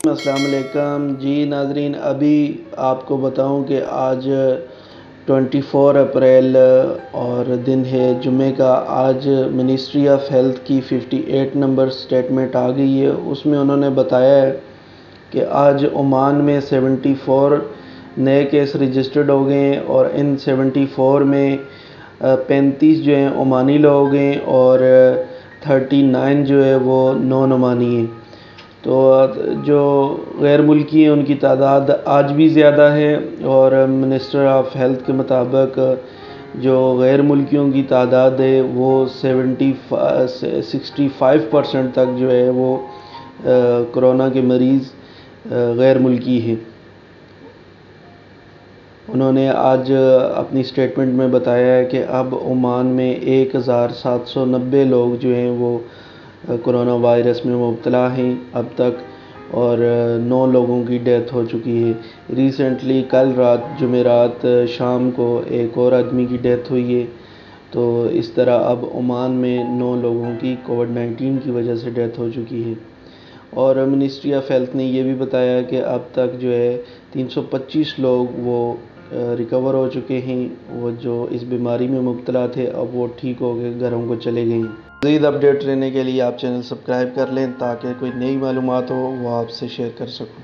السلام علیکم جی ناظرین، ابھی آپ کو بتاؤں کہ آج 24 اپریل اور دن ہے جمعے کا۔ آج منسٹری آف ہیلتھ کی 58 نمبر سٹیٹمنٹ آ گئی ہے۔ اس میں انہوں نے بتایا ہے کہ آج عمان میں 74 نئے کیس رجسٹرڈ ہو گئے ہیں، اور ان 74 میں 35 جو ہیں عمانی لوگ ہیں اور 39 جو ہے وہ نان عمانی ہیں۔ تو جو غیر ملکی ہیں ان کی تعداد آج بھی زیادہ ہے، اور منسٹر آف ہیلتھ کے مطابق جو غیر ملکیوں کی تعداد ہے وہ 65% تک جو ہے وہ کرونا کے مریض غیر ملکی ہیں۔ انہوں نے آج اپنی سٹیٹمنٹ میں بتایا ہے کہ اب عمان میں 1790 لوگ جو ہیں وہ کرونا وائرس میں مبتلا ہیں اب تک، اور 9 لوگوں کی ڈیتھ ہو چکی ہے۔ ریسنٹلی کل رات جمعرات شام کو ایک اور آدمی کی ڈیتھ ہوئی ہے۔ تو اس طرح اب عمان میں 9 لوگوں کی کووڈ-19 کی وجہ سے ڈیتھ ہو چکی ہے۔ اور منسٹری آف ہیلتھ نے یہ بھی بتایا کہ اب تک جو ہے 325 لوگ وہ ریکور ہو چکے ہیں، وہ جو اس بیماری میں مبتلا تھے اب وہ ٹھیک ہو کے گھروں کو چلے گئے ہیں۔ مزید اپڈیٹ لینے کے لیے آپ چینل سبسکرائب کر لیں تاکہ کوئی نئی معلومات ہو وہ آپ سے شیئر کر سکوں۔